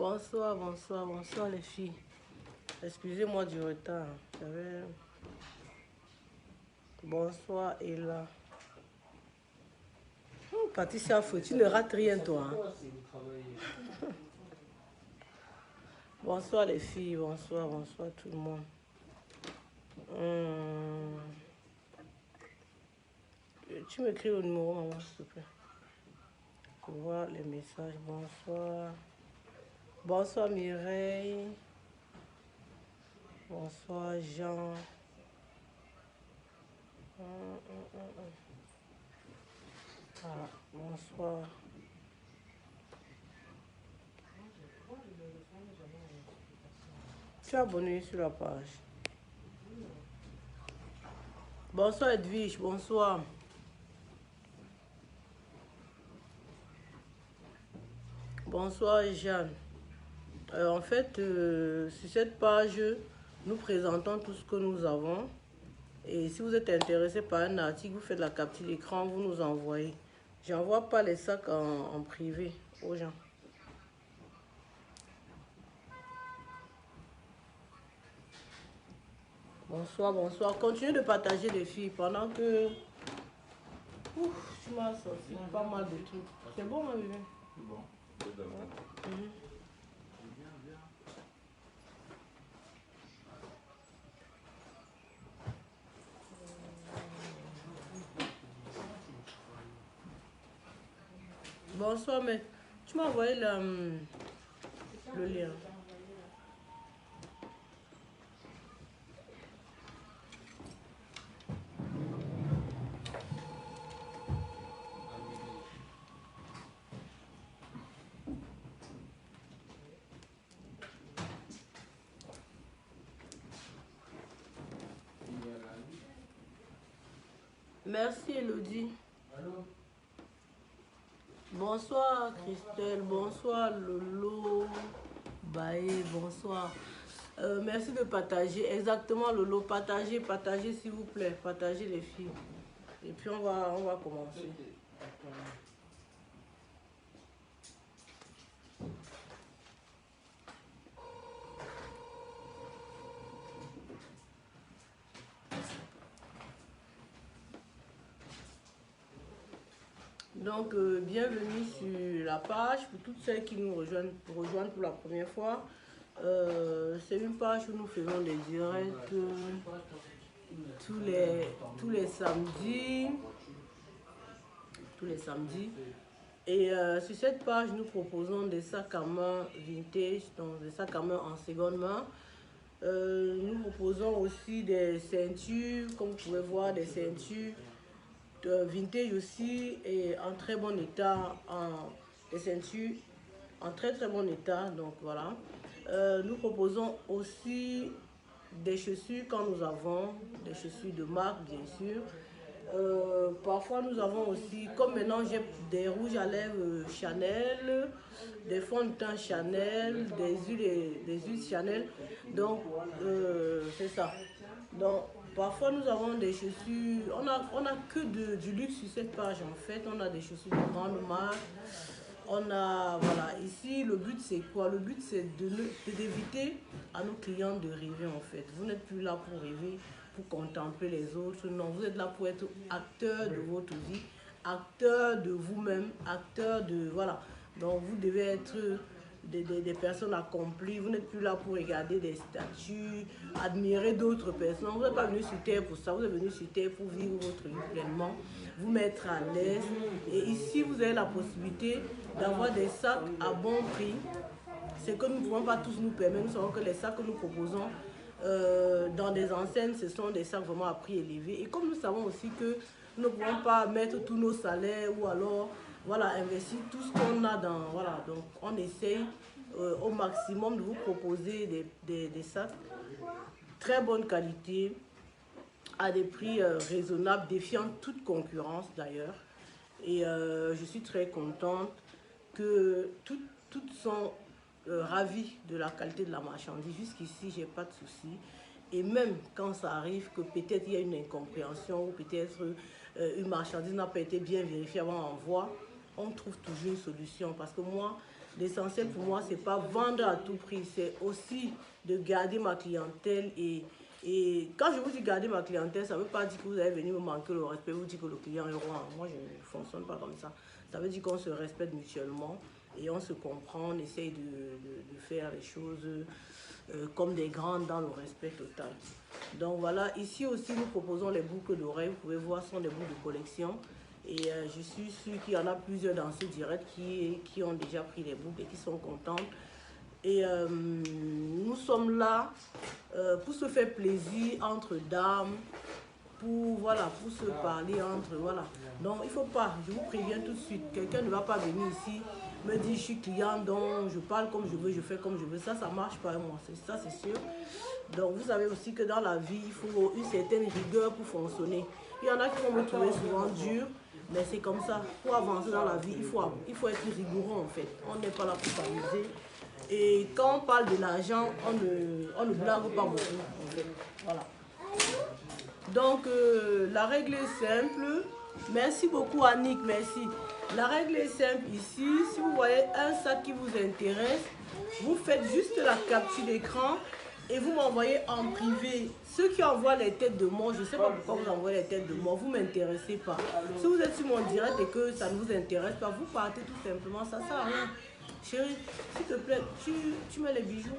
Bonsoir, bonsoir, bonsoir les filles. Excusez-moi du retard. Bonsoir Ella. Patricia, tu ne rates rien toi. Hein? Bonsoir les filles, bonsoir, bonsoir tout le monde. Tu m'écris au numéro, maman, s'il te plaît. Pour voir les messages. Bonsoir. Bonsoir Mireille. Bonsoir Jean. Ah, bonsoir. Tu es abonné sur la page. Bonsoir Edwige, bonsoir. Bonsoir Jeanne. En fait, sur cette page, nous présentons tout ce que nous avons. Et si vous êtes intéressé par un article, vous faites la capture d'écran, vous nous envoyez. J'envoie pas les sacs en privé aux gens. Bonsoir, bonsoir. Continuez de partager les filles pendant que... Ouf, tu m'as sorti pas mal de trucs. C'est bon, ma bébé? C'est bon. Bonsoir, mais tu m'as envoyé le lien. Merci Elodie. Allô? Bonsoir Christelle, bonsoir Lolo, Baé, bonsoir. Merci de partager, exactement Lolo, partagez, partagez s'il vous plaît, partagez les filles. Et puis on va commencer. Donc, bienvenue sur la page pour toutes celles qui nous rejoignent pour la première fois. C'est une page où nous faisons des directs tous les samedis. Et sur cette page, nous proposons des sacs à main vintage, donc des sacs à main en seconde main. Nous proposons aussi des ceintures, comme vous pouvez voir, des ceintures vintage aussi et en très bon état, des ceintures en très bon état. Donc voilà, nous proposons aussi des chaussures quand nous avons des chaussures de marque, bien sûr. Parfois nous avons aussi, comme maintenant j'ai des rouges à lèvres Chanel, des fonds de teint Chanel, des huiles Chanel, donc c'est ça. Donc parfois nous avons des chaussures, on a que du luxe sur cette page en fait. On a des chaussures de grande marque, on a, voilà, ici le but c'est quoi? Le but c'est d'éviter à nos clients de rêver en fait. Vous n'êtes plus là pour rêver, pour contempler les autres, non, vous êtes là pour être acteur de votre vie, acteur de vous-même, acteur de, voilà, donc vous devez être des personnes accomplies. Vous n'êtes plus là pour regarder des statues, admirer d'autres personnes. Vous n'êtes pas venu sur terre pour ça, vous êtes venu sur terre pour vivre votre vie pleinement, vous mettre à l'aise. Et ici vous avez la possibilité d'avoir des sacs à bon prix. C'est que nous ne pouvons pas tous nous permettre. Nous savons que les sacs que nous proposons dans des enseignes, ce sont des sacs vraiment à prix élevé. Et comme nous savons aussi que nous ne pouvons pas mettre tous nos salaires ou alors voilà, investir tout ce qu'on a dans, voilà, donc on essaye au maximum de vous proposer des sacs très bonne qualité à des prix raisonnables, défiant toute concurrence d'ailleurs. Et je suis très contente que toutes sont ravies de la qualité de la marchandise. Jusqu'ici, j'ai pas de soucis. Et même quand ça arrive que peut-être il y a une incompréhension ou peut-être une marchandise n'a pas été bien vérifiée avant l'envoi, on trouve toujours une solution. Parce que moi, l'essentiel pour moi, c'est pas vendre à tout prix, c'est aussi de garder ma clientèle. Et quand je vous dis garder ma clientèle, ça ne veut pas dire que vous allez venir me manquer le respect, vous dire que le client est roi. Moi, je ne fonctionne pas comme ça. Ça veut dire qu'on se respecte mutuellement et on se comprend, on essaye de faire les choses comme des grandes dans le respect total. Donc voilà, ici aussi nous proposons les boucles d'oreilles. Vous pouvez voir, ce sont des boucles de collection. Et je suis sûre qu'il y en a plusieurs dans ce direct qui ont déjà pris les boucles et qui sont contentes. Et nous sommes là pour se faire plaisir entre dames, voilà, pour se parler entre, voilà. Donc il ne faut pas, je vous préviens tout de suite, quelqu'un ne va pas venir ici me dire je suis client, donc je parle comme je veux, je fais comme je veux. Ça ne marche pas avec moi, ça c'est sûr. Donc vous savez aussi que dans la vie, il faut une certaine rigueur pour fonctionner. Il y en a qui vont me trouver souvent dur, mais c'est comme ça. Pour avancer dans la vie, il faut être rigoureux en fait. On n'est pas là pour s'amuser. Et quand on parle de l'argent, on ne blague pas beaucoup en fait. Voilà. Donc, la règle est simple. Merci beaucoup, Annick, merci. La règle est simple ici. Si vous voyez un sac qui vous intéresse, vous faites juste la capture d'écran et vous m'envoyez en privé. Ceux qui envoient les têtes de mort, je ne sais pas pourquoi vous envoyez les têtes de mort, vous ne m'intéressez pas. Si vous êtes sur mon direct et que ça ne vous intéresse pas, vous partez tout simplement, ça ne sert à rien. Chérie, s'il te plaît, tu mets les bijoux.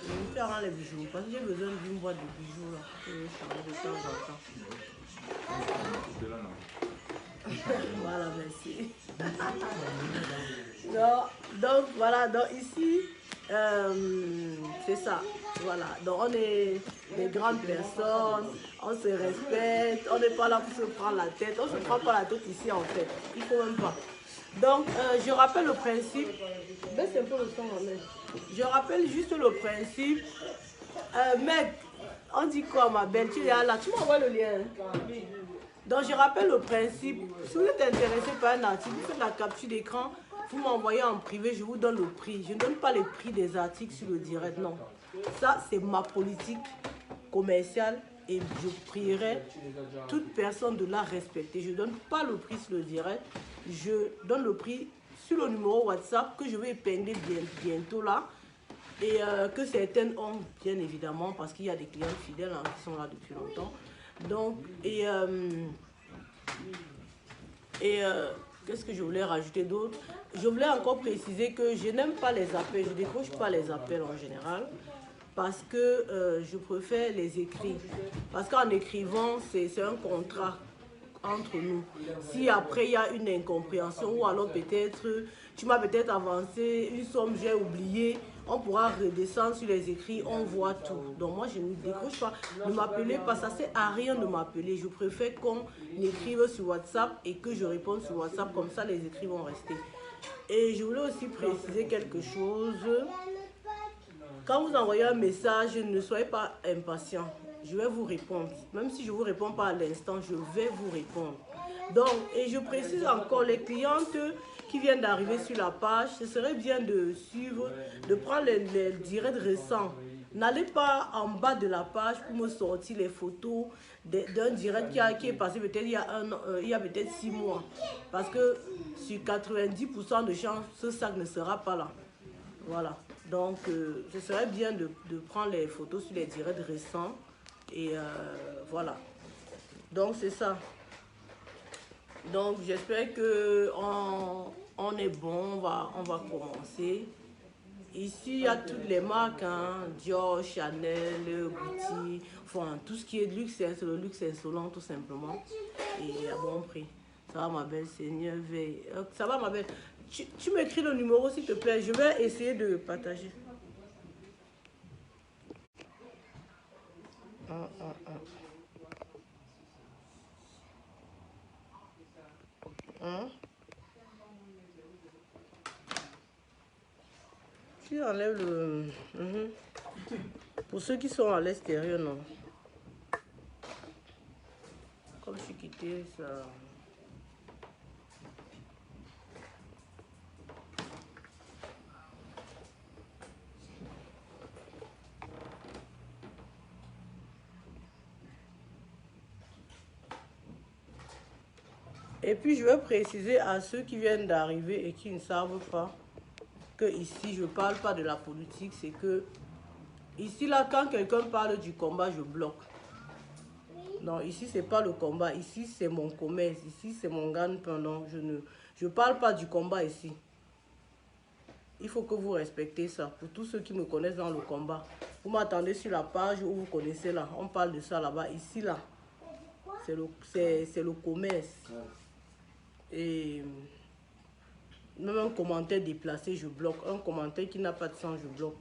Je vais faire les bijoux parce que j'ai besoin d'une boîte de bijoux là. Je vais changer de temps en temps. Voilà, merci. donc voilà, donc ici, c'est ça. Voilà, donc on est des grandes personnes, on se respecte, on n'est pas là pour se prendre la tête, on ne se prend pas la tête ici en fait, il ne faut même pas. Donc, je rappelle le principe, baisse un peu le son, mec. Je rappelle juste le principe. Mec, on dit quoi ma belle? Tu es là, tu m'envoies le lien. Donc je rappelle le principe. Si vous êtes intéressé par un article, vous faites la capture d'écran, vous m'envoyez en privé, je vous donne le prix. Je ne donne pas les prix des articles sur le direct, non. Ça, c'est ma politique commerciale et je prierai toute personne de la respecter. Je ne donne pas le prix sur le direct, je donne le prix sur le numéro WhatsApp que je vais épingler bientôt là. Et que certaines ont, bien évidemment, parce qu'il y a des clients fidèles hein, qui sont là depuis longtemps. Donc, qu'est-ce que je voulais rajouter d'autre? Je voulais encore préciser que je n'aime pas les appels, je ne décroche pas les appels en général, parce que je préfère les écrits. Parce qu'en écrivant, c'est un contrat entre nous. Si après il y a une incompréhension ou alors peut-être tu m'as peut-être avancé une somme, j'ai oublié, on pourra redescendre sur les écrits, on voit tout. Donc moi je ne décroche pas, ne m'appelez pas, ça sert à rien de m'appeler. Je préfère qu'on écrive sur WhatsApp et que je réponde sur WhatsApp, comme ça les écrits vont rester. Et je voulais aussi préciser quelque chose. Quand vous envoyez un message, ne soyez pas impatient. Je vais vous répondre. Même si je ne vous réponds pas à l'instant, je vais vous répondre. Donc, et je précise encore, les clientes qui viennent d'arriver sur la page, ce serait bien de suivre, de prendre les directs récents. N'allez pas en bas de la page pour me sortir les photos d'un direct qui est passé peut-être il y a peut-être 6 mois. Parce que sur 90% de chances, ce sac ne sera pas là. Voilà. Donc, ce serait bien de prendre les photos sur les directs récents. Et voilà. Donc, c'est ça. Donc, j'espère qu'on est bon. On va commencer. Ici, il y a toutes les marques. Hein, Dior, Chanel, Gucci. Enfin, tout ce qui est de luxe, c'est le luxe insolent, tout simplement. Et à bon prix. Ça va, ma belle Seigneur, veille. Ça va, ma belle. Tu m'écris le numéro, s'il te plaît. Je vais essayer de partager. Tu enlèves le... Pour ceux qui sont à l'extérieur, non. Comme je suis quitté, ça... Et puis, je veux préciser à ceux qui viennent d'arriver et qui ne savent pas que ici, je ne parle pas de la politique. C'est que ici, là, quand quelqu'un parle du combat, je bloque. Non, ici, ce n'est pas le combat. Ici, c'est mon commerce. Ici, c'est mon gagne-pain. Non, je ne parle pas du combat ici. Il faut que vous respectez ça. Pour tous ceux qui me connaissent dans le combat, vous m'attendez sur la page où vous connaissez là. On parle de ça là-bas. Ici, là, c'est le commerce. Et même un commentaire déplacé, je bloque. Un commentaire qui n'a pas de sens, je bloque.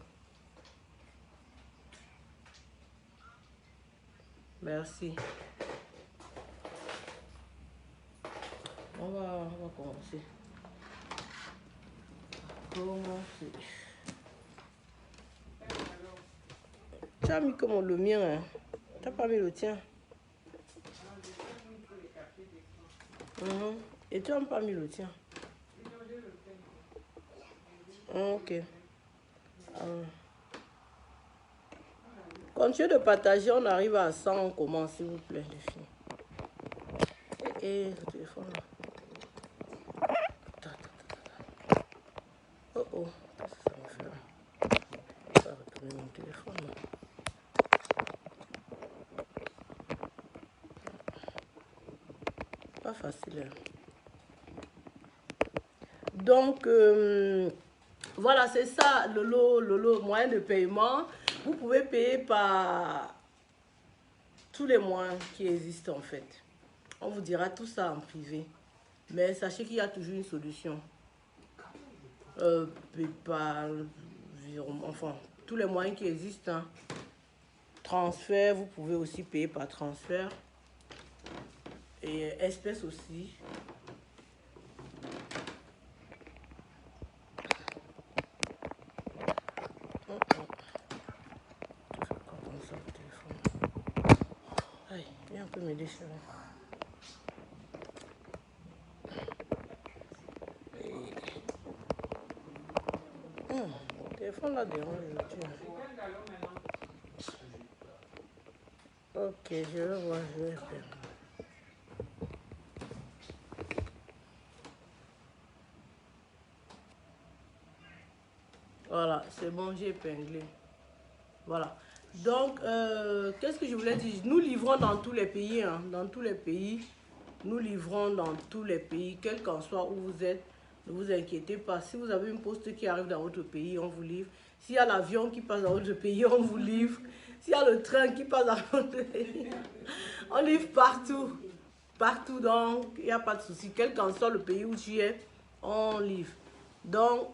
Merci. On va commencer. Tu as mis comme le mien, hein? Tu n'as pas mis le tien. Et tu n'as pas mis le tien. Ok. Continuez de partager, on arrive à 100, on commence, s'il vous plaît, les filles. Et le téléphone là. Oh oh, ça me fait. Je vais retourner mon téléphone là. Pas facile. Hein. Donc, voilà, c'est ça le lot moyen de paiement. Vous pouvez payer par tous les moyens qui existent en fait. On vous dira tout ça en privé. Mais sachez qu'il y a toujours une solution. PayPal, enfin, tous les moyens qui existent. Hein. Transfert, vous pouvez aussi payer par transfert. Et espèces aussi. Aïe, viens un peu m'aider chérie. Le téléphone là dérange, je tue. Ok, je vais voir, je vais faire. Voilà, c'est bon, j'ai épinglé. Voilà. Donc, qu'est-ce que je voulais dire? Nous livrons dans tous les pays, hein, dans tous les pays. Nous livrons dans tous les pays, quel qu'en soit où vous êtes. Ne vous inquiétez pas. Si vous avez une poste qui arrive dans votre pays, on vous livre. S'il y a l'avion qui passe dans votre pays, on vous livre. S'il y a le train qui passe dans votre pays, on livre partout. Partout, donc, il n'y a pas de souci. Quel qu'en soit le pays où tu es, on livre. Donc,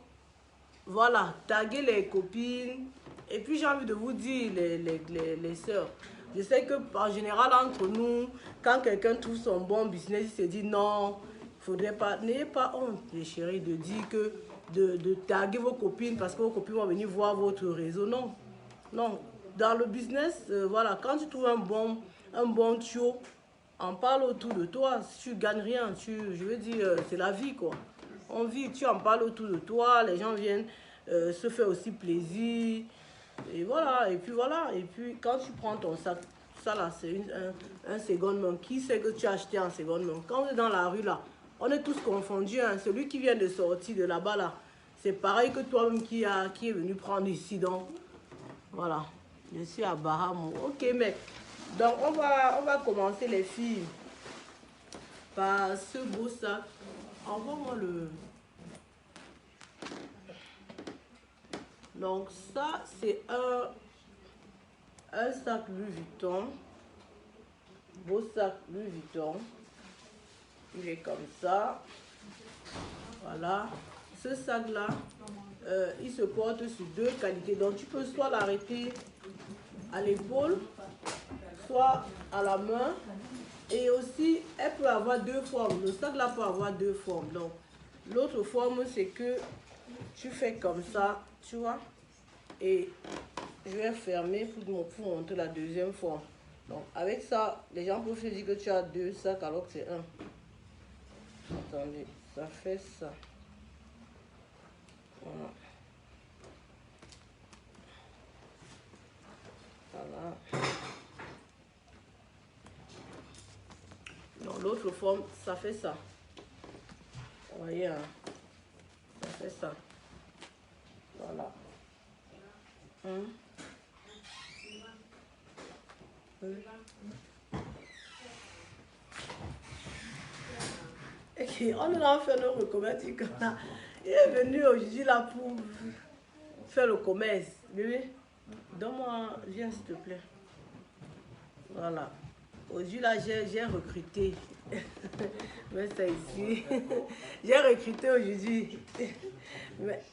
voilà, taguez les copines. Et puis, j'ai envie de vous dire, les sœurs, je sais qu'en général, entre nous, quand quelqu'un trouve son bon business, il se dit non, faudrait pas, n'ayez pas honte, les chéris, de dire que de taguer vos copines parce que vos copines vont venir voir votre réseau. Non, non. Dans le business, voilà, quand tu trouves un bon tuyau, on parle autour de toi. Si tu gagnes rien, je veux dire, c'est la vie, quoi. On vit, tu en parles autour de toi, les gens viennent se faire aussi plaisir. Et voilà, et puis voilà. Et puis quand tu prends ton sac, ça là, c'est un second main. Qui sait que tu as acheté en second main? Quand on est dans la rue là, on est tous confondus. Hein. Celui qui vient de sortir de là-bas là, c'est pareil que toi-même qui est venu prendre ici. Donc, voilà. Je suis à Bahamou. Ok, mec. Donc, on va commencer les filles par ce beau sac. Envoie-moi le... Donc, ça, c'est un sac Louis Vuitton. Beau sac Louis Vuitton. Il est comme ça. Voilà. Ce sac-là, il se porte sur deux qualités. Donc, tu peux soit l'arrêter à l'épaule, soit à la main. Et aussi, elle peut avoir deux formes. Le sac-là peut avoir deux formes. Donc, l'autre forme, c'est que tu fais comme ça, tu vois. Et je vais fermer pour montrer la deuxième forme. Donc, avec ça, les gens peuvent se dire que tu as deux sacs alors que c'est un. Attendez, ça fait ça. Voilà. Voilà. Donc, l'autre forme, ça fait ça. Vous voyez, hein? Ça fait ça. Voilà. Et on a fait le commerce. Il est venu aujourd'hui là pour faire le commerce. Bébé, donne-moi, viens s'il te plaît. Voilà. Aujourd'hui là, j'ai recruté. Mais c'est ici. J'ai recruté aujourd'hui.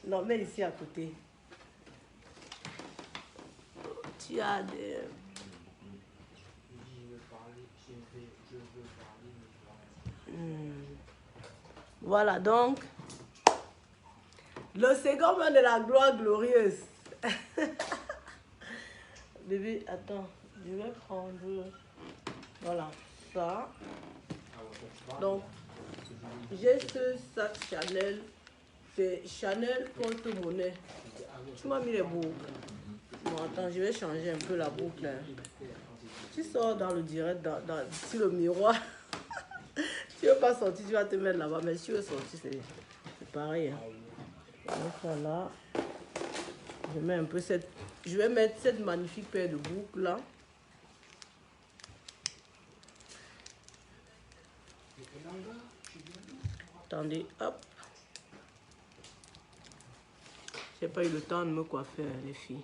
Non, mais ici à côté. Tu as des... Voilà donc. Le second de la gloire glorieuse. Bébé, attends. Je vais prendre... Voilà, ça. Donc, j'ai ce sac Chanel. C'est Chanel porte-monnaie. Tu m'as mis les boucles. Bon, attends, je vais changer un peu la boucle. Tu sors dans le direct, sur le miroir. Tu veux pas sortir, tu vas te mettre là-bas. Mais si tu veux sortir, c'est pareil. Hein. Donc voilà. Je mets un peu cette... Je vais mettre cette magnifique paire de boucles là. Attendez, hop. J'ai pas eu le temps de me coiffer, les filles.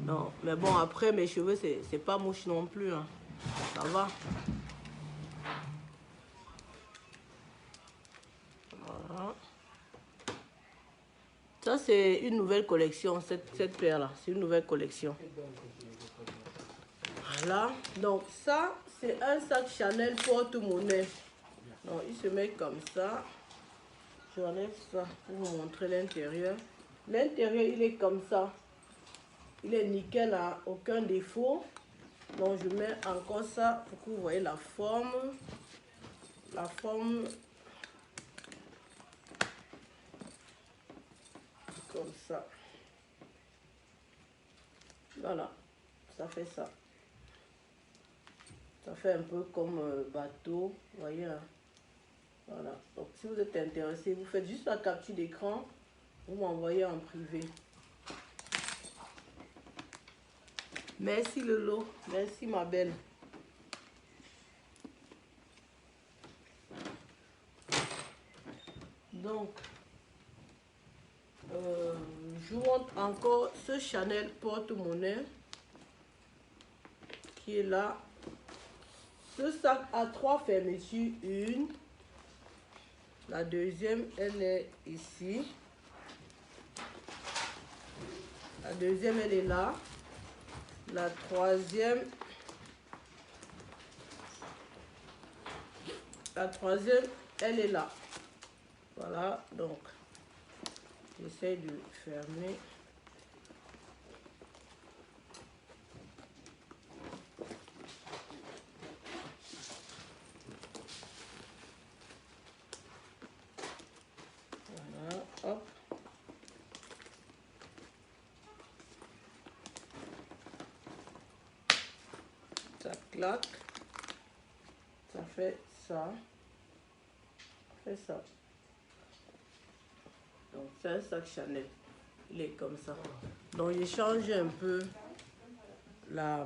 Non, mais bon, après, mes cheveux, c'est pas mouche non plus. Hein. Ça va. Voilà. Ça, c'est une nouvelle collection, cette paire-là. C'est une nouvelle collection. Voilà. Donc, ça, c'est un sac Chanel porte-monnaie. Donc, il se met comme ça. J'enlève ça pour vous montrer l'intérieur. L'intérieur, il est comme ça. Il est nickel, à aucun défaut. Donc, je mets encore ça pour que vous voyez la forme. La forme. Comme ça. Voilà. Ça fait ça. Ça fait un peu comme bateau. Vous voyez, hein? Voilà. Donc, si vous êtes intéressé, vous faites juste la capture d'écran. Vous m'envoyez en privé. Merci Lolo. Merci ma belle. Donc, je vous montre encore ce Chanel porte-monnaie qui est là. Ce sac a 3 fermetures. Une. La deuxième, elle est ici. La deuxième, elle est là. La troisième, elle est là. Voilà, donc, j'essaie de fermer. Voilà, hop. Ça claque. Ça fait ça. Ça fait ça. Donc, c'est un sac Chanel. Il est comme ça. Donc, j'ai changé un peu la...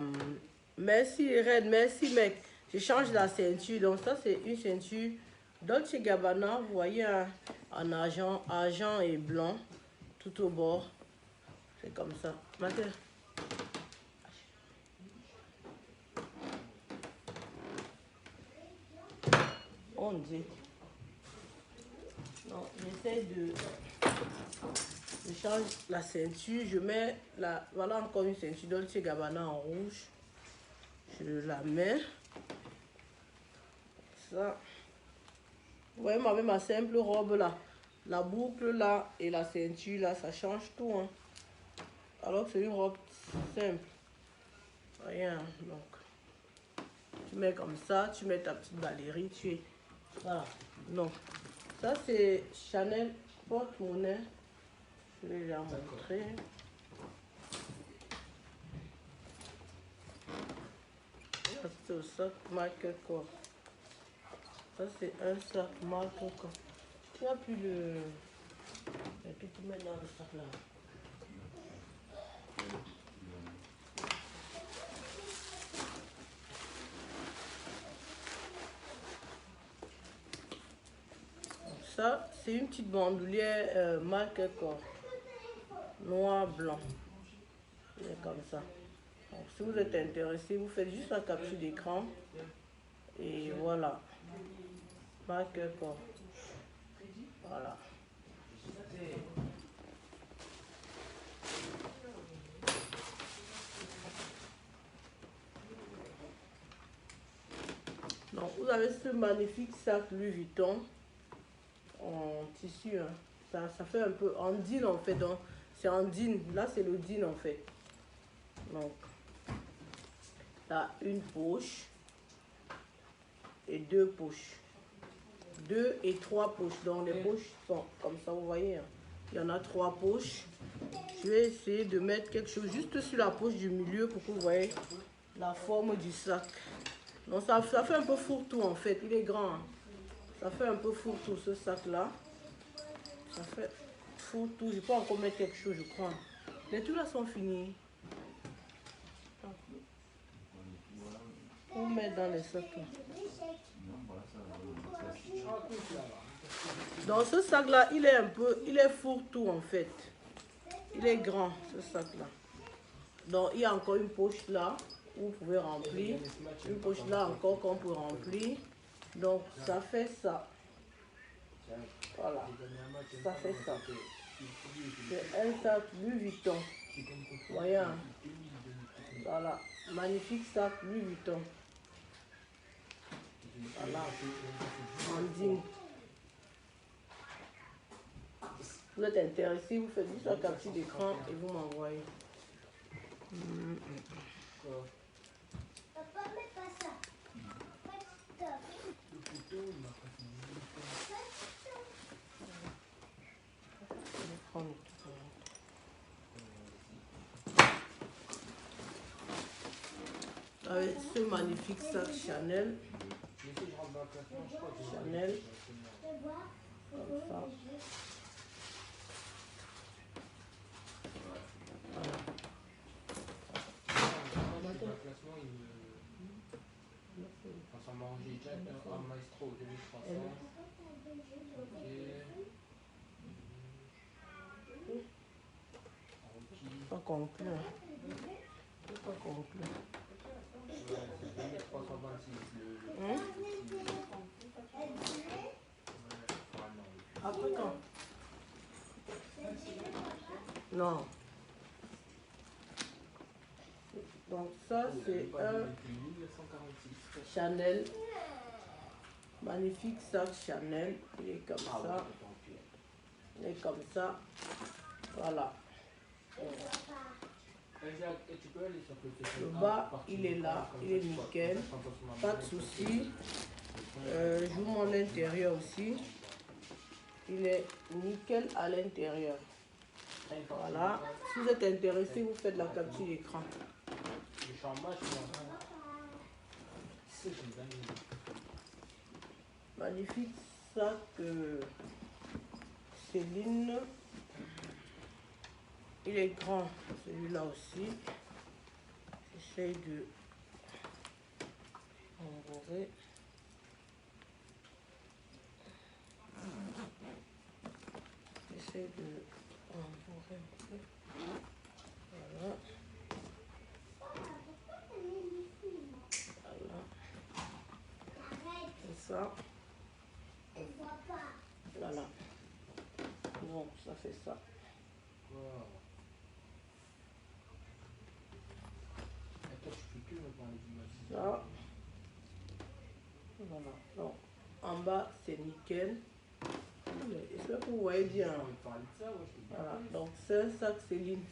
Merci Red, merci mec. Je change la ceinture. Donc, ça, c'est une ceinture Dolce Gabbana. Vous voyez, hein, en argent et blanc. Tout au bord. C'est comme ça. Maintenant, on dit. Donc, j'essaie de... Je change la ceinture, je mets la... Voilà encore une ceinture Dolce Gabbana en rouge. Je la mets. Ça. Vous voyez, ma simple robe là. La boucle là et la ceinture là, ça change tout. Hein. Alors que c'est une robe simple. Rien. Donc, tu mets comme ça, tu mets ta petite balérie, tu es... Voilà. Donc, ça c'est Chanel porte-monnaie. Je vais la montrer. Ça c'est un sac Michael Kors. Ça c'est un sac Michael Kors. qu'il n'y a plus de... Que tu mets dans le sac là. Ça, c'est une petite bandoulière marque Corps. Noir, blanc. C'est comme ça. Donc, si vous êtes intéressé, vous faites juste la capture d'écran. Et voilà. Marque Corps. Voilà. Donc, vous avez ce magnifique sac Louis Vuitton en tissu. Hein. Ça fait un peu en jean en fait. C'est en jean. Là, c'est le jean en fait. Donc, là, une poche et deux poches. 2 et 3 poches. Donc, les poches sont comme ça, vous voyez. Hein. Il y en a 3 poches. Je vais essayer de mettre quelque chose juste sur la poche du milieu pour que vous voyez la forme du sac. Donc, ça fait un peu fourre-tout en fait. Il est grand. Hein. Ça fait un peu fourre-tout ce sac-là. Ça fait fourre-tout. Je peux encore mettre quelque chose, je crois. Les tout là sont finis. Pour mettre dans les sacs là. Donc ce sac là, il est fourre-tout en fait. Il est grand ce sac là. Donc il y a encore une poche là où vous pouvez remplir. Une poche là encore qu'on peut remplir. Donc ça fait ça. Voilà. Ça fait ça. C'est un sac Louis Vuitton. Voyez. Hein? Voilà. Magnifique sac Louis Vuitton. Voilà. En jean. Vous êtes intéressé, vous faites juste la capture d'écran et vous m'envoyez. Papa, mets pas ça. Avec ce magnifique sac Chanel. Chanel. Comme ça. Pas conclu. Pas conclu. Après quand? Non. Donc ça c'est un Chanel. Magnifique sac Chanel. Il est comme ça. Il est comme ça. Voilà. Le bas, il est là. Il est nickel. Pas de souci. Je vous montre l'intérieur aussi. Il est nickel à l'intérieur. Voilà. Si vous êtes intéressé, vous faites la capture d'écran. Magnifique sac Céline. Il est grand, celui-là aussi. J'essaie de enrouler. J'essaie de enrouler un peu. Voilà. Voilà. C'est ça. Voilà. Donc, ça fait ça. Ça. Voilà. Donc, en bas, c'est nickel. Est-ce que vous voyez bien? Voilà. Donc, c'est un sac Céline.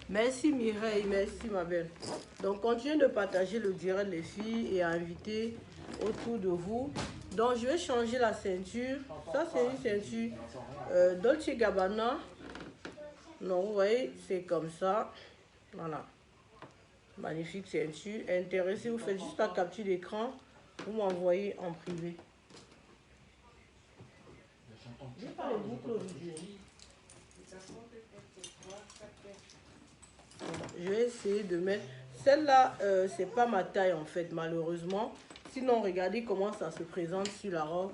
Merci Mireille, merci ma belle. Donc, continuez de partager le direct les filles et à inviter autour de vous. Donc, je vais changer la ceinture. Ça, c'est une ceinture Dolce Gabbana. Donc, vous voyez, c'est comme ça. Voilà. Magnifique ceinture. Intéressé, vous faites juste la capture d'écran Vous m'envoyez en privé. J'ai pas les boucles aujourd'hui. Je vais essayer de mettre... Celle-là, c'est pas ma taille en fait, malheureusement. Sinon, regardez comment ça se présente sur la robe.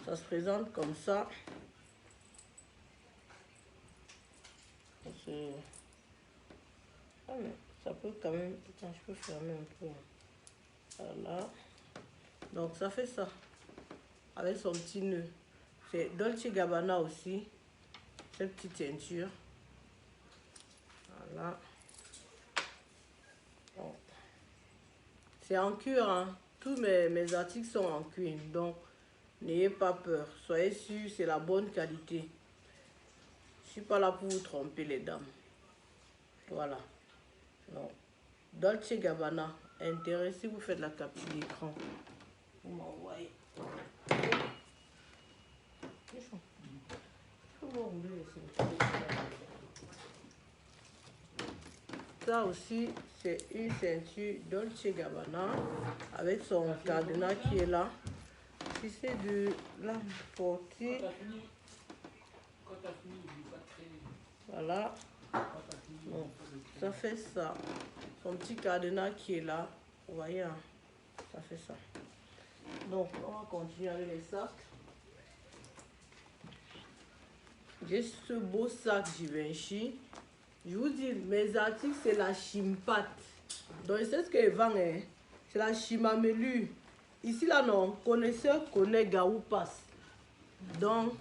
Ça se présente comme ça. Ah, mais ça peut quand même... Attends, je peux fermer un peu. Voilà. Donc, ça fait ça. Avec son petit nœud. C'est Dolce Gabbana aussi. Cette petite ceinture. Voilà. Bon. C'est en cuir, hein. Tous mes articles sont en cuir. Donc, n'ayez pas peur. Soyez sûrs, c'est la bonne qualité. Je ne suis pas là pour vous tromper, les dames. Voilà. Donc, Dolce Gabbana. Intéressé, vous faites la capture d'écran. Vous m'envoyez. Ça aussi, c'est une ceinture Dolce Gabbana avec son cadenas qui est là. Si c'est de la portée, voilà. Bon, ça fait ça. Son petit cadenas qui est là. Vous voyez, hein? Ça fait ça. Donc, on va continuer avec les sacs. J'ai ce beau sac Givenchy. Je vous dis, mes articles, c'est la Chimpat. Donc, c'est ce qu'elle vend, hein. C'est la Chimamelu. Ici, là, non. Connaisseur connaît Gaou passe. Donc,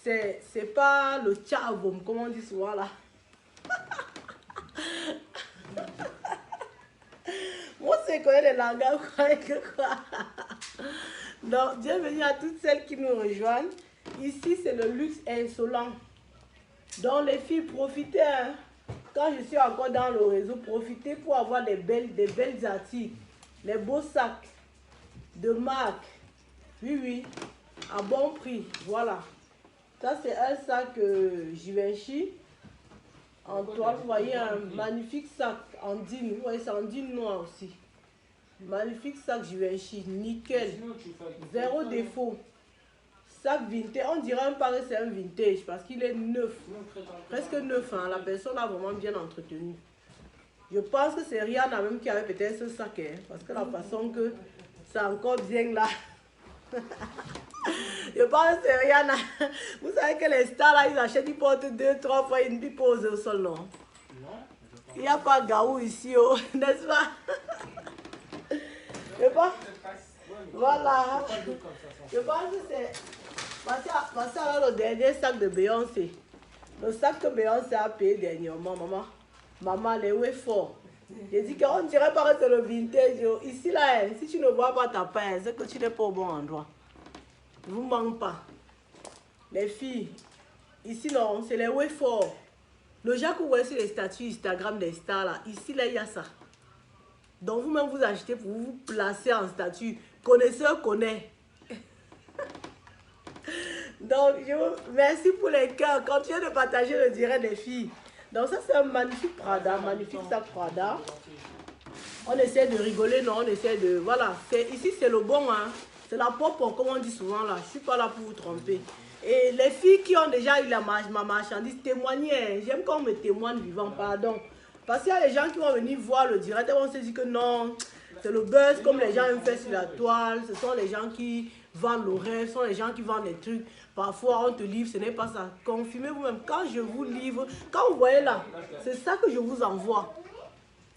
c'est pas le tchaboum, comme on dit souvent là. Moi, c'est connaître les langages, quoi. Donc, bienvenue à toutes celles qui nous rejoignent. Ici, c'est le luxe insolent. Donc, les filles, profitez, hein. Quand je suis encore dans le réseau, profitez pour avoir des belles articles. Les beaux sacs de marque. Oui, oui. À bon prix. Voilà. Ça, c'est un sac Givenchy. En toile, vous voyez un magnifique sac en dîne. Vous voyez, c'est en dîne noir aussi. Magnifique sac Givenchy. Nickel. Zéro défaut. Sac vintage. On dirait un pari, c'est un vintage parce qu'il est neuf. Presque neuf. Hein. La personne a vraiment bien entretenu. Je pense que c'est Rihanna même qui avait peut-être ce sac. Hein, parce que la façon que c'est encore bien là. Je pense que c'est Rihanna. Vous savez que les stars là, ils achètent, ils portent 2, 3 fois, ils posent au sol, non? Il n'y a pas Gaou ici, oh, n'est-ce pas? Je pense. Voilà. Je pense que c'est. Passez alors le dernier sac de Beyoncé. Le sac que Beyoncé a payé dernièrement, maman. Maman, les ouais fort. J'ai dit qu'on ne dirait pas que c'est le vintage. Ici, là, si tu ne vois pas ta paix, c'est que tu n'es pas au bon endroit. Ne vous manque pas. Les filles, ici, non, c'est les ouais fort. Le genre que vous voyez sur les statuts Instagram des stars, là, ici, là, il y a ça. Donc, vous-même, vous achetez pour vous placer en statut. Connaisseur connaît. Donc, merci pour les cœurs. Continuez de partager le direct des filles. Donc, ça, c'est un magnifique Prada, magnifique sac Prada. On essaie de rigoler, non, on essaie de... Voilà, ici, c'est le bon, hein. C'est la pop, comme on dit souvent, là. Je ne suis pas là pour vous tromper. Et les filles qui ont déjà eu ma marchandise, témoignez. J'aime quand on me témoigne vivant, pardon. Parce qu'il y a des gens qui vont venir voir le direct et vont se dire que non, c'est le buzz, comme les gens aiment faire sur la toile. Ce sont les gens qui vendent le rêve, ce sont les gens qui vendent des trucs. Parfois, on te livre, ce n'est pas ça. Confirmez vous-même. Quand je vous livre, quand vous voyez là, c'est ça que je vous envoie.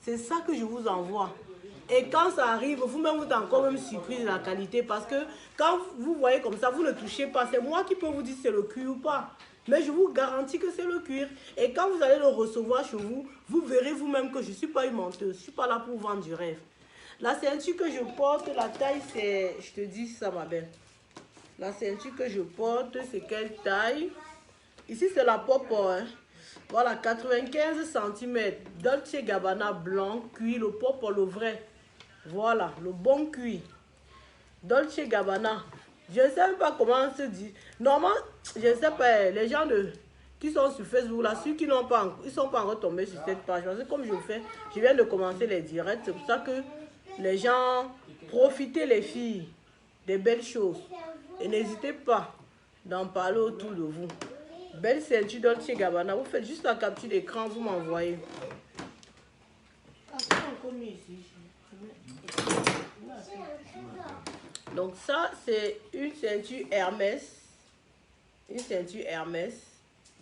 C'est ça que je vous envoie. Et quand ça arrive, vous-même, vous êtes encore même surpris de la qualité. Parce que quand vous voyez comme ça, vous ne touchez pas. C'est moi qui peux vous dire si c'est le cuir ou pas. Mais je vous garantis que c'est le cuir. Et quand vous allez le recevoir chez vous, vous verrez vous-même que je ne suis pas une menteuse. Je ne suis pas là pour vendre du rêve. La ceinture que je porte, la taille, c'est... Je te dis ça, ma belle. La ceinture que je porte, c'est quelle taille? Ici, c'est la pop, hein. Voilà, 95 cm. Dolce Gabbana blanc, cuir, le pop, le vrai. Voilà, le bon cuir. Dolce Gabbana. Je ne sais même pas comment se dit. Normalement, je ne sais pas, les gens qui sont sur Facebook, là, ceux qui n'ont pas, ils ne sont pas encore tombés sur cette page. Parce que comme je fais, je viens de commencer les directs. C'est pour ça que Les gens, profitez les filles des belles choses. Et n'hésitez pas d'en parler autour de vous. Belle ceinture Dolce & Gabbana. Vous faites juste la capture d'écran, vous m'envoyez. Donc ça, c'est une ceinture Hermès. Une ceinture Hermès.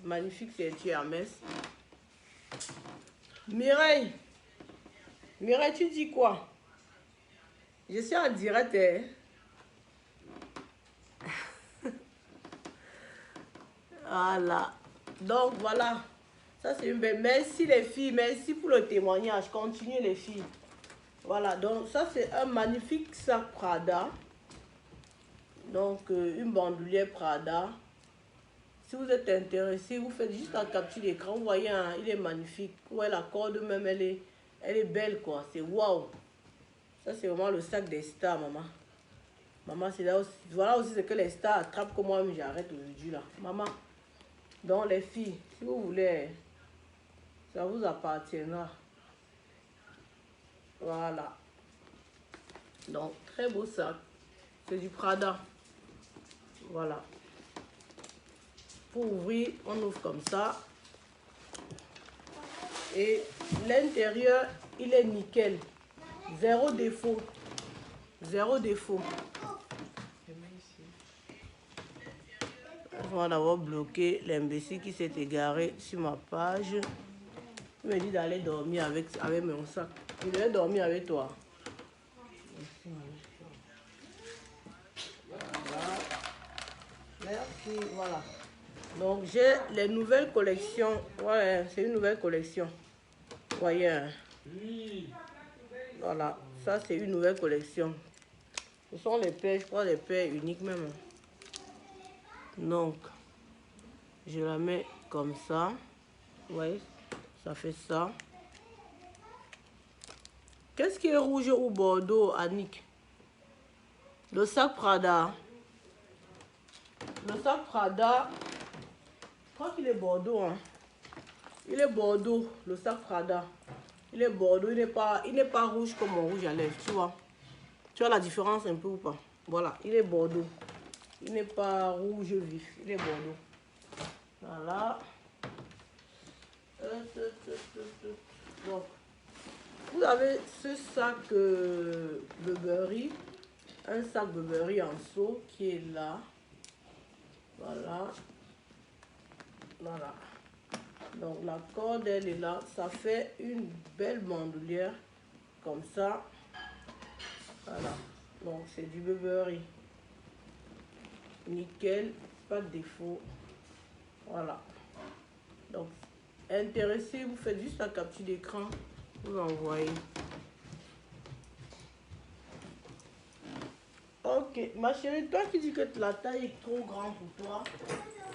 Magnifique ceinture Hermès. Mireille. Mireille, tu dis quoi? Je suis en direct. Hein? Voilà. Donc voilà. Ça c'est une belle. Merci les filles. Merci pour le témoignage. Continuez les filles. Voilà. Donc ça c'est un magnifique sac Prada. Donc une bandoulière Prada. Si vous êtes intéressé, vous faites juste la capture d'écran. Vous voyez, hein, il est magnifique. Ouais, la corde même, elle est belle quoi. C'est waouh. Ça c'est vraiment le sac des stars, maman. Maman, c'est là aussi. Voilà aussi ce que les stars attrapent comme moi-même j'arrête aujourd'hui là. Maman. Donc les filles, si vous voulez, ça vous appartiendra. Voilà. Donc très beau sac. C'est du Prada. Voilà. Pour ouvrir, on ouvre comme ça. Et l'intérieur, il est nickel. Zéro défaut. Zéro défaut. On va d'abord bloquer l'imbécile qui s'est égaré sur ma page. Il me dit d'aller dormir avec mon sac. Je devais dormir avec toi. Voilà. Merci, voilà. Donc j'ai les nouvelles collections. Ouais, c'est une nouvelle collection. Vous voyez. Hein? Voilà, ça c'est une nouvelle collection. Ce sont les paires, je crois les paires uniques même. Donc, je la mets comme ça. Vous voyez, ça fait ça. Qu'est-ce qui est rouge ou bordeaux, Annick? Le sac Prada. Le sac Prada, je crois qu'il est bordeaux. Hein. Il est bordeaux, le sac Prada. Il est bordeaux, il n'est pas rouge comme mon rouge à lèvres, tu vois. Tu vois la différence un peu ou pas? Voilà, il est bordeaux. Il n'est pas rouge vif, il est bordeaux. Voilà. Donc, vous avez ce sac Burberry. Un sac Burberry en seau qui est là. Voilà. Voilà. Donc la corde elle est là. Ça fait une belle bandoulière. Comme ça. Voilà. Donc c'est du Burberry. Nickel. Pas de défaut. Voilà. Donc intéressé, vous faites juste la capture d'écran. Vous envoyez. Ok, ma chérie, toi qui dis que la taille est trop grande pour toi,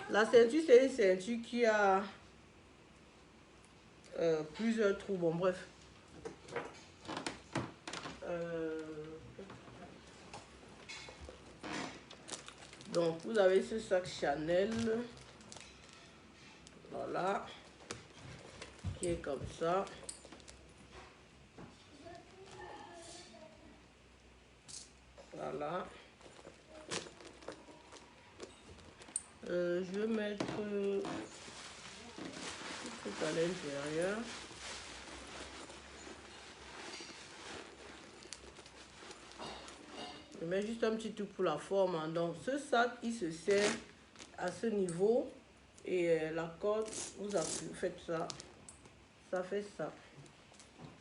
la ceinture c'est une ceinture qui a plusieurs trous. Bon, bref. Donc, vous avez ce sac Chanel. Voilà. Qui est comme ça. Voilà. Je vais mettre tout à l'intérieur. Je mets juste un petit tout pour la forme. Hein. Donc, ce sac, il se sert à ce niveau. Et la corde, vous faites ça. Ça fait ça.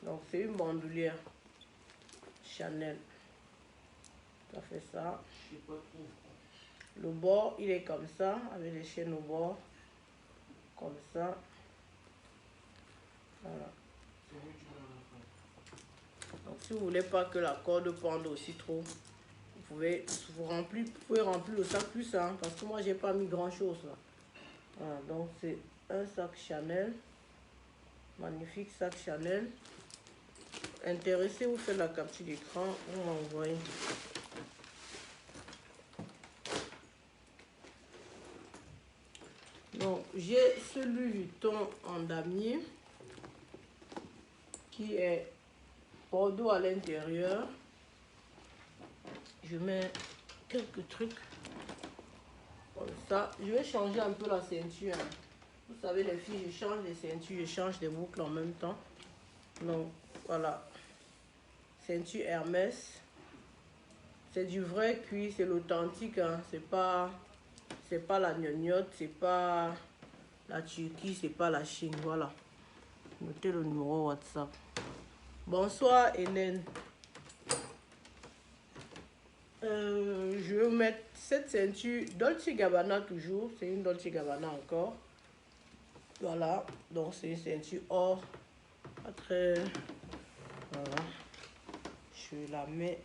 Donc, c'est une bandoulière Chanel. Ça fait ça. Le bord, il est comme ça, avec les chaînes au bord. Comme ça. Voilà. Donc, si vous ne voulez pas que la corde pende aussi trop, vous pouvez remplir le sac plus, hein, parce que moi, j'ai pas mis grand chose là. Voilà, donc c'est un sac Chanel. Magnifique sac Chanel. Intéressé, vous faites la capture d'écran, vous m'envoyez. Donc, j'ai ce Louis Vuitton en damier qui est bordeaux à l'intérieur. Je mets quelques trucs comme ça. Je vais changer un peu la ceinture. Vous savez les filles, je change les ceintures, je change les boucles en même temps. Donc voilà. Ceinture Hermès. C'est du vrai cuir, c'est l'authentique. Hein. C'est pas la gnognotte, c'est pas la Turquie, c'est pas la Chine. Voilà. Notez le numéro WhatsApp. Bonsoir Hélène. Je vais mettre cette ceinture Dolce Gabbana toujours. C'est une Dolce Gabbana encore. Voilà. Donc c'est une ceinture or. Pas très... Voilà. Je la mets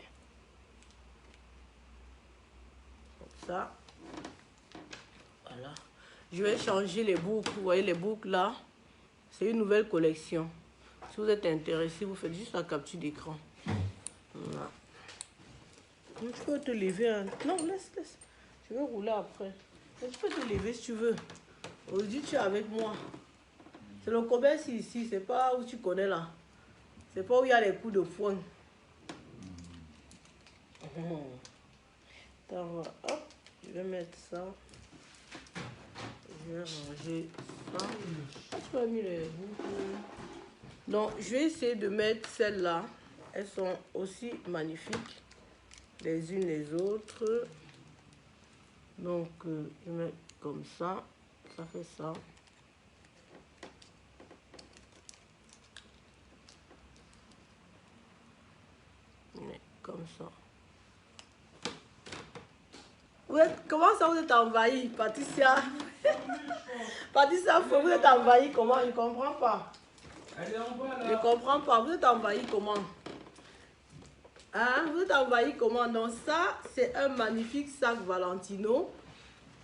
comme ça. Voilà. Je vais changer les boucles. Vous voyez les boucles là. C'est une nouvelle collection. Si vous êtes intéressé, vous faites juste la capture d'écran. Voilà. Tu peux te lever. Hein. Non, laisse. Je vais rouler après. Mais tu peux te lever si tu veux. Aujourd'hui, tu es avec moi. C'est le commerce ici. C'est pas où tu connais là. C'est pas où il y a les coups de poing. Hop, je vais mettre ça. Je vais ranger ça. Tu as mis les boucles. Donc, je vais essayer de mettre celles-là. Elles sont aussi magnifiques. Les unes les autres. Donc, je mets comme ça. Ça fait ça. Mais comme ça. Ouais, comment ça vous êtes envahi, Patricia? Patricia, vous êtes envahi comment? Je ne comprends pas. Je ne comprends pas. Vous êtes envahi comment? Hein? Vous êtes envahi comment? Donc ça, c'est un magnifique sac Valentino.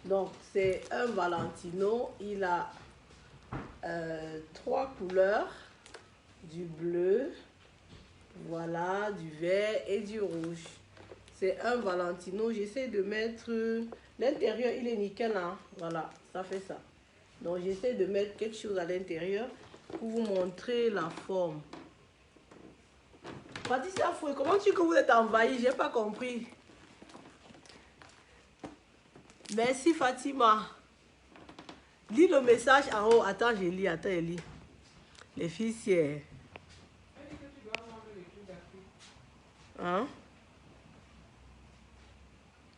Donc c'est un Valentino. Il a 3 couleurs. Du bleu, voilà, du vert et du rouge. C'est un Valentino. J'essaie de mettre... L'intérieur, il est nickel, hein? Voilà, ça fait ça. Donc j'essaie de mettre quelque chose à l'intérieur pour vous montrer la forme. Patricia Fouet, comment tu dis que vous êtes envahi? J'ai pas compris. Merci Fatima. Lis le message en haut. Attends, je lis. Attends, je lis. Les filles, c'est... Hein?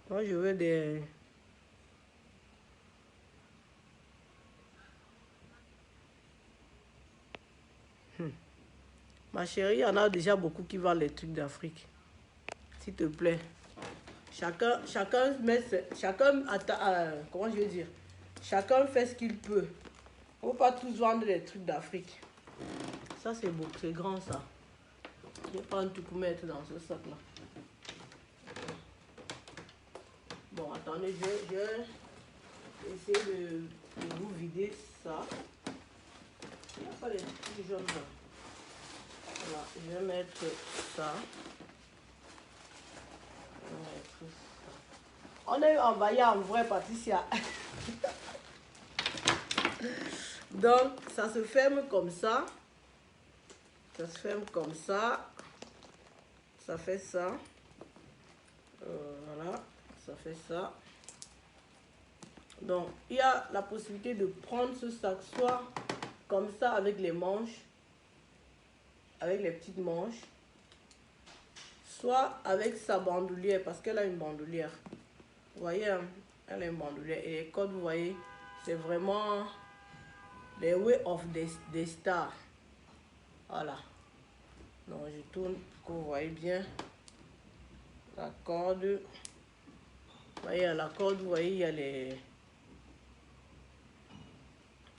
Moi, je veux des... Ma chérie, il y en a déjà beaucoup qui vendent les trucs d'Afrique. S'il te plaît. Chacun met... comment je veux dire? Chacun fait ce qu'il peut. Il ne faut pas tous vendre des trucs d'Afrique. Ça, c'est beau. C'est grand, ça. Je vais prendre tout pour mettre dans ce sac-là. Bon, attendez, je vais essayer de vous vider ça. Il n'y a pas les trucs jaunes là. Voilà, je vais mettre ça. On est envahi en vrai, Patricia. Donc, ça se ferme comme ça. Ça se ferme comme ça. Ça fait ça. Voilà, ça fait ça. Donc, il y a la possibilité de prendre ce sac soit comme ça avec les manches, avec les petites manches, soit avec sa bandoulière, parce qu'elle a une bandoulière. Vous voyez, hein, elle a une bandoulière. Et les codes, vous voyez, c'est vraiment les way of des stars. Voilà. Donc, je tourne pour que vous voyez bien la corde. Vous voyez, à la corde, vous voyez, il y a les...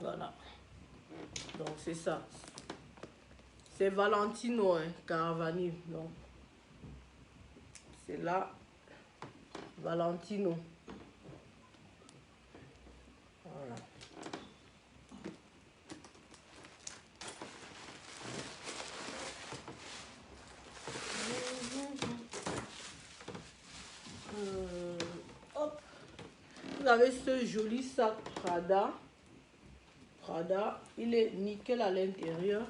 Voilà. Donc, c'est ça. C'est Valentino, hein, Caravani. Donc, c'est là, Valentino. Voilà. Hop. Vous avez ce joli sac Prada. Prada, il est nickel à l'intérieur.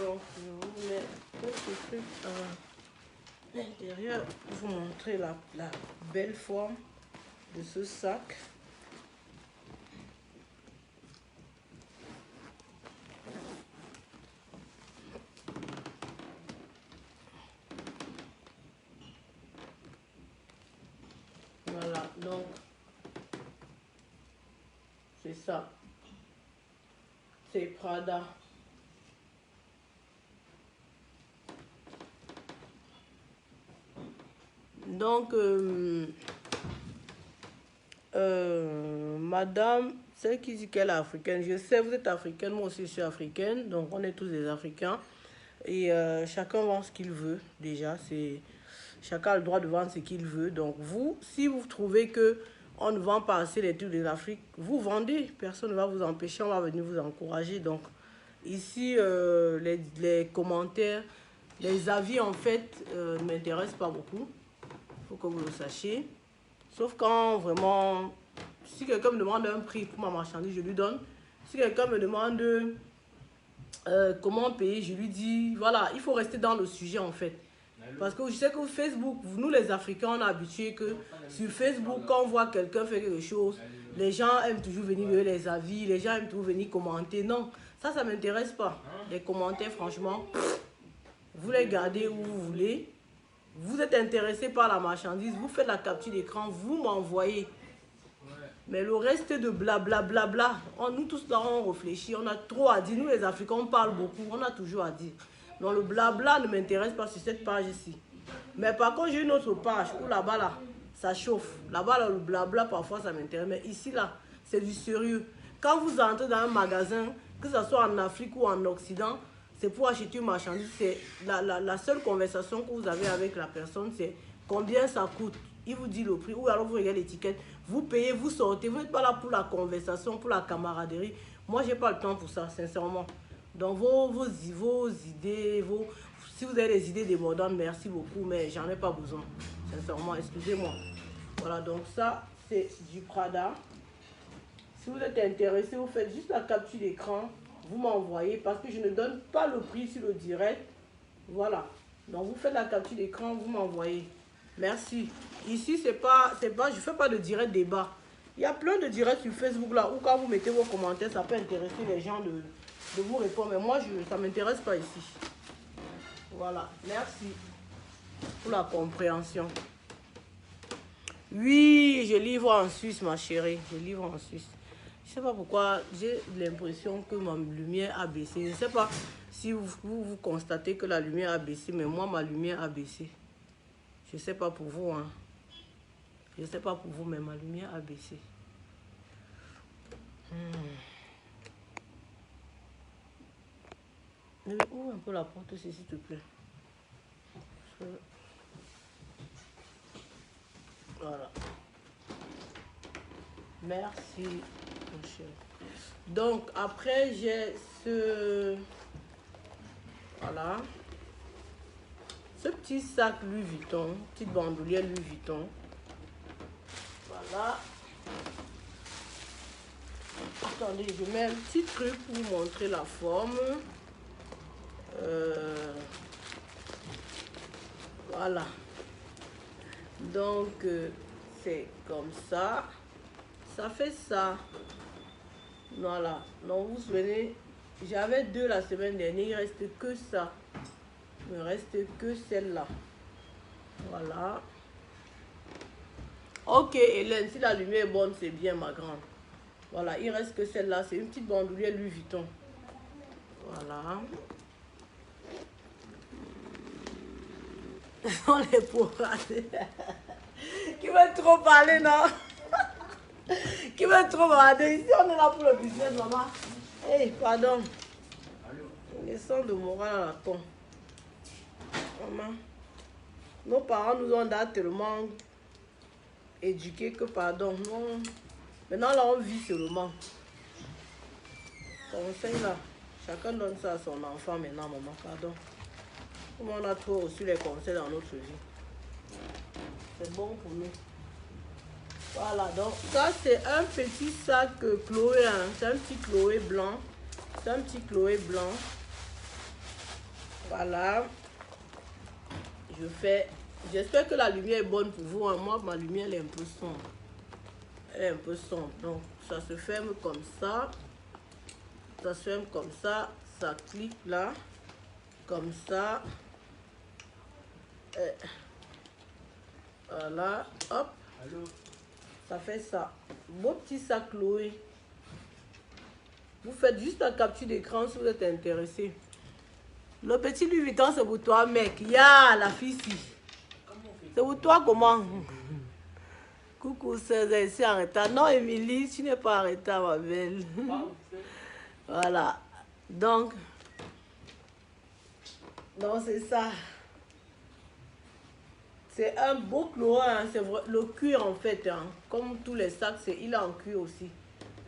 Donc, je vous mets quelques trucs à l'intérieur pour vous montrer la belle forme de ce sac. Voilà, donc c'est ça. C'est Prada. Donc, madame, celle qui dit qu'elle est africaine, je sais, vous êtes africaine, moi aussi je suis africaine, donc on est tous des Africains. Et chacun vend ce qu'il veut, déjà, chacun a le droit de vendre ce qu'il veut. Donc vous, si vous trouvez que on ne vend pas assez les trucs de l'Afrique, vous vendez, personne ne va vous empêcher, on va venir vous encourager. Donc ici, les commentaires, les avis en fait ne m'intéressent pas beaucoup, il faut que vous le sachiez. Sauf quand vraiment, si quelqu'un me demande un prix pour ma marchandise, je lui donne. Si quelqu'un me demande comment payer, je lui dis, voilà, il faut rester dans le sujet en fait. Parce que je sais que Facebook, nous les Africains, on est habitués que sur Facebook, quand on voit quelqu'un faire quelque chose, les gens aiment toujours venir donner les avis, les gens aiment toujours venir commenter. Non, ça ne m'intéresse pas. Les commentaires, franchement, vous les gardez où vous voulez. Vous êtes intéressé par la marchandise, vous faites la capture d'écran, vous m'envoyez. Mais le reste de blablabla, nous tous là on réfléchit, on a trop à dire. Nous les Africains on parle beaucoup, on a toujours à dire. Donc le blabla ne m'intéresse pas sur cette page ici. Mais par contre j'ai une autre page où là-bas là, ça chauffe. Là-bas là, le blabla parfois ça m'intéresse. Mais ici là, c'est du sérieux. Quand vous entrez dans un magasin, que ce soit en Afrique ou en Occident, c'est pour acheter une marchandise. C'est la seule conversation que vous avez avec la personne, c'est combien ça coûte. Il vous dit le prix, ou alors vous regardez l'étiquette, vous payez, vous sortez, vous n'êtes pas là pour la conversation, pour la camaraderie. Moi, je n'ai pas le temps pour ça, sincèrement. Donc, vos idées, si vous avez des idées débordantes, merci beaucoup, mais j'en ai pas besoin, sincèrement, excusez-moi. Voilà, donc ça, c'est du Prada. Si vous êtes intéressé, vous faites juste la capture d'écran, vous m'envoyez, parce que je ne donne pas le prix sur le direct. Voilà, donc vous faites la capture d'écran, vous m'envoyez. Merci. Ici, je ne fais pas de direct débat. Il y a plein de directs sur Facebook là où quand vous mettez vos commentaires, ça peut intéresser les gens de vous répondre. Mais moi, ça ne m'intéresse pas ici. Voilà. Merci pour la compréhension. Oui, je livre en Suisse, ma chérie. Je livre en Suisse. Je ne sais pas pourquoi j'ai l'impression que ma lumière a baissé. Je ne sais pas si vous constatez que la lumière a baissé, mais moi, ma lumière a baissé. Je ne sais pas pour vous, hein. Je ne sais pas pour vous, mais ma lumière a baissé. Ouvre un peu la porte aussi, s'il te plaît. Voilà. Merci, mon cher. Donc, après, j'ai ce... Voilà. Ce petit sac Louis Vuitton, petite bandoulière Louis Vuitton. Voilà. Attendez, je mets un petit truc pour vous montrer la forme. Voilà. Donc, c'est comme ça. Ça fait ça. Voilà. Donc, vous vous souvenez, j'avais 2 la semaine dernière. Il ne reste que ça. Il ne reste que celle-là. Voilà. Ok, Hélène, si la lumière est bonne, c'est bien, ma grande. Voilà, il reste que celle-là. C'est une petite bandoulière Louis Vuitton. Voilà. On les pourra. Qui veut trop parler, non? Qui veut trop parler? Ici, on est là pour le business, maman. Hey, pardon. Laissons de morale à la con. Maman. Nos parents nous ont tellement éduqués que, pardon, non. Maintenant, là, on vit seulement. Conseil, là. Chacun donne ça à son enfant maintenant, maman, pardon. Comme on a trop reçu les conseils dans notre vie. C'est bon pour nous. Voilà, donc ça c'est un petit sac Chloé, hein. C'est un petit Chloé blanc. C'est un petit Chloé blanc. Voilà. Je fais... J'espère que la lumière est bonne pour vous. Hein. Moi, ma lumière, elle est un peu sombre. Elle est un peu sombre. Donc, ça se ferme comme ça. Ça se ferme comme ça. Ça clique là. Comme ça. Et voilà. Hop. Ça fait ça. Beau petit sac Chloé. Vous faites juste la capture d'écran si vous êtes intéressé. Le petit Louis Vuitton, c'est pour toi, mec. Ya, la fille ici. C'est pour toi comment? Coucou, c'est en retard. Non, Émilie, tu n'es pas en retard, ma belle. Voilà. Donc, c'est ça. C'est un beau chlore, hein. C'est le cuir en fait. Hein. Comme tous les sacs, il est en cuir aussi.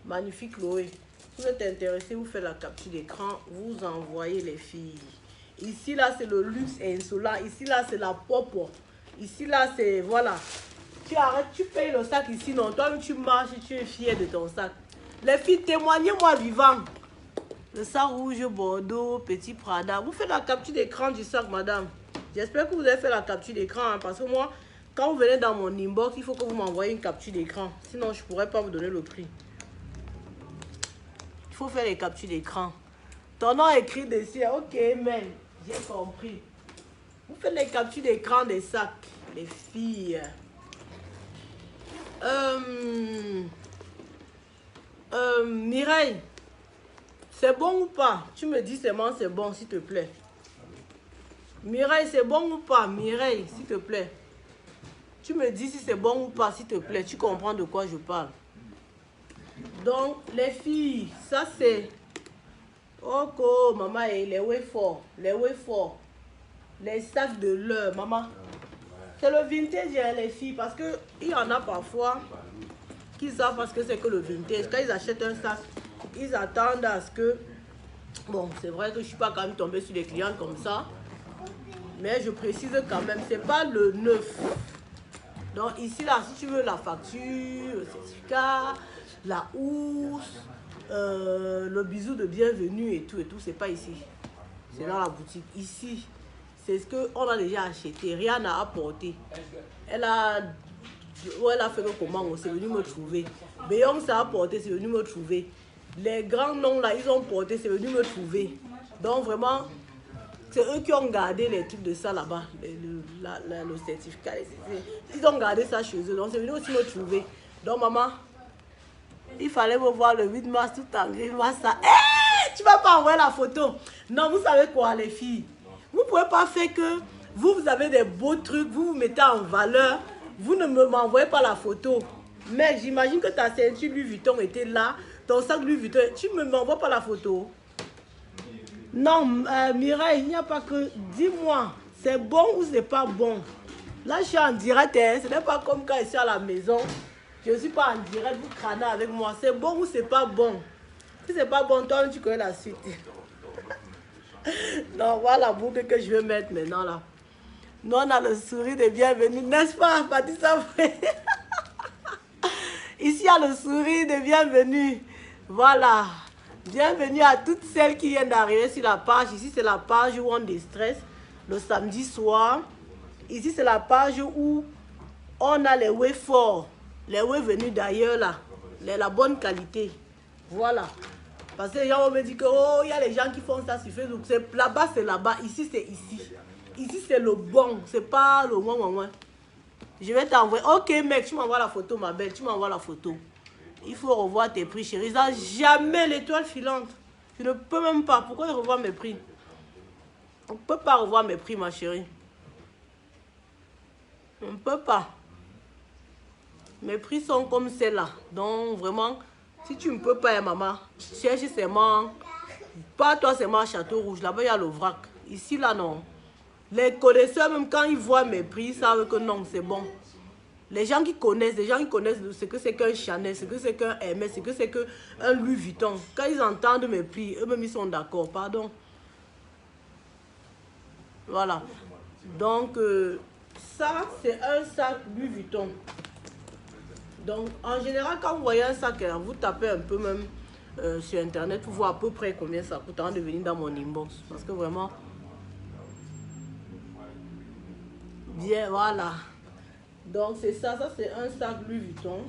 Magnifique Chloé. Si vous êtes intéressé, vous faites la capture d'écran, vous envoyez les filles. Ici, là, c'est le luxe insolent. Ici, là, c'est la pop. Ici, là, c'est... Voilà. Tu arrêtes, tu payes le sac ici. Non, toi, tu marches, tu es fier de ton sac. Les filles, témoignez-moi vivant. Le sac rouge, Bordeaux, petit Prada. Vous faites la capture d'écran du sac, madame. J'espère que vous avez fait la capture d'écran. Hein, parce que moi, quand vous venez dans mon inbox, il faut que vous m'envoyez une capture d'écran. Sinon, je ne pourrais pas vous donner le prix. Il faut faire les captures d'écran. Ton nom est écrit dessus. Ok, mais j'ai compris. Vous faites les captures d'écran des sacs, les filles. Mireille, c'est bon ou pas? Tu me dis seulement c'est bon, s'il te plaît. Mireille, c'est bon ou pas? Mireille, s'il te plaît. Tu me dis si c'est bon ou pas, s'il te plaît. Tu comprends de quoi je parle. Donc, les filles, ça c'est... Oh, maman, et les wafers, les sacs de l'heure, maman. C'est le vintage, hein, les filles, parce que il y en a parfois qui savent parce que c'est que le vintage. Quand ils achètent un sac, ils attendent à ce que... Bon, c'est vrai que je ne suis pas quand même tombée sur des clients comme ça, mais je précise quand même, c'est pas le neuf. Donc ici, là, si tu veux la facture, le certificat, la housse, le bisou de bienvenue et tout, c'est pas ici. C'est dans la boutique. Ici, c'est ce qu'on a déjà acheté. Rien à apporter. Elle a fait le commande, c'est venu me trouver. Beyoncé a apporté, c'est venu me trouver. Les grands noms là, ils ont porté, c'est venu me trouver. Donc vraiment, c'est eux qui ont gardé les trucs de ça là-bas, le certificat. Ils ont gardé ça chez eux, donc c'est venu aussi me trouver. Donc maman, il fallait me voir le 8 mars tout en gris. Tu vas pas envoyer la photo? Non, vous savez quoi les filles? Vous ne pouvez pas faire que vous avez des beaux trucs, vous vous mettez en valeur, vous ne m'envoyez pas la photo. Mais j'imagine que ta ceinture Louis Vuitton était là, ton sac Louis Vuitton, tu ne m'envoies pas la photo. Non, Mireille, il n'y a pas que... Dis-moi, c'est bon ou c'est pas bon? Là, je suis en direct, hein. Ce n'est pas comme quand je suis à la maison. Je ne suis pas en direct, vous crânez avec moi. C'est bon ou c'est pas bon? Si c'est pas bon, toi, tu connais la suite. Non, voilà la boucle que je vais mettre maintenant, là. Nous, on a le sourire de bienvenue, n'est-ce pas, Patissa? Ici, il y a le sourire de bienvenue. Voilà. Bienvenue à toutes celles qui viennent d'arriver sur la page. Ici, c'est la page où on déstresse le samedi soir. Ici, c'est la page où on a les whey forts. Les whey venus d'ailleurs, là. La bonne qualité. Voilà. Parce que les gens vont me dire que, oh, il y a les gens qui font ça sur Facebook. Là-bas, c'est là-bas. Ici, c'est ici. Ici, c'est le bon. C'est pas le moins. Je vais t'envoyer. Ok, mec, tu m'envoies la photo, ma belle. Tu m'envoies la photo. Il faut revoir tes prix, chérie. Ça, jamais l'étoile filante. Je ne peux même pas. Pourquoi je revois mes prix? On ne peut pas revoir mes prix, ma chérie. On ne peut pas. Mes prix sont comme celle-là. Donc, vraiment, si tu ne peux pas, maman, cherche seulement. Pas toi, c'est moi, Château Rouge. Là-bas, il y a le vrac. Ici, là, non. Les connaisseurs, même quand ils voient mes prix, ils savent que non, c'est bon. Les gens qui connaissent ce que c'est qu'un Chanel, ce que c'est qu'un Hermès, ce que c'est qu'un Louis Vuitton. Quand ils entendent mes prix, eux-mêmes, ils sont d'accord. Pardon. Voilà. Donc, ça, c'est un sac Louis Vuitton. Donc, en général, quand vous voyez un sac, vous tapez un peu même sur Internet pour voir à peu près combien ça coûte avant de venir dans mon inbox. Parce que vraiment, Bien, voilà. Donc c'est ça, ça c'est un sac Louis Vuitton.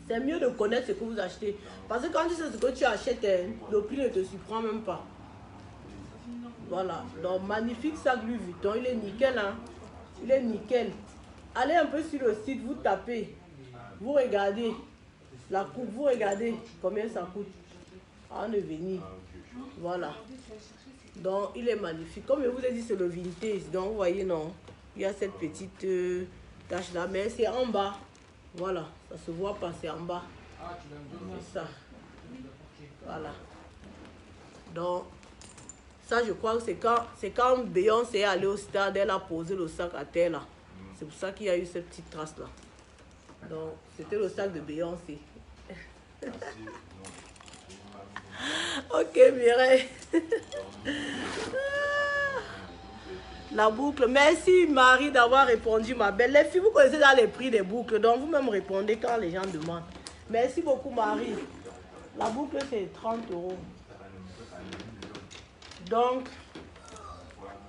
C'est mieux de connaître ce que vous achetez. Parce que quand tu sais ce que tu achètes, le prix ne te surprend même pas. Voilà. Donc magnifique sac Louis Vuitton. Il est nickel, hein. Il est nickel. Allez un peu sur le site, vous tapez. Vous regardez la coupe, vous regardez combien ça coûte. En devenir. Voilà. Donc il est magnifique. Comme je vous ai dit, c'est le vintage. Donc vous voyez, non. Il y a cette petite tache là, mais c'est en bas. Voilà, ça se voit pas, c'est en bas. C'est ça. Voilà. Donc, ça je crois que c'est quand Beyoncé est allée au stade, elle a posé le sac à terre là. C'est pour ça qu'il y a eu cette petite trace là. Donc, c'était le sac de Beyoncé. Ok, Mireille. La boucle. Merci Marie d'avoir répondu, ma belle. Les filles, vous connaissez dans les prix des boucles, donc vous-même répondez quand les gens demandent. Merci beaucoup Marie. La boucle c'est 30 €. Donc,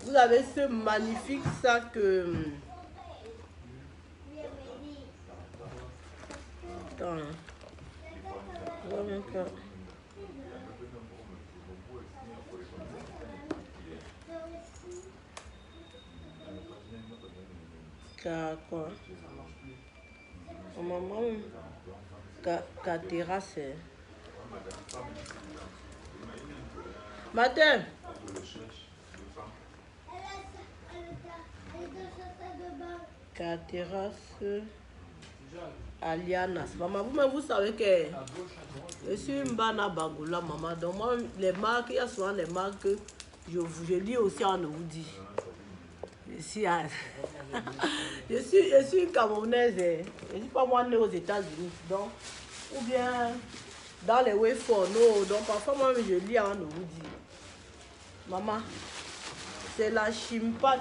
vous avez ce magnifique sac. Attends, hein. Quoi? Maman, terrasse. Matin. Terrasse. Alianas. Maman, vous savez que je suis une bana bagoula, maman. Donc, moi, les marques, il y a souvent des marques que je lis aussi en Oudi. Je suis camerounaise. Je ne suis pas moi née aux États-Unis. Donc, ou bien dans les Wayford. Non, donc parfois moi je lis en Oudi. Maman, c'est la chimpat.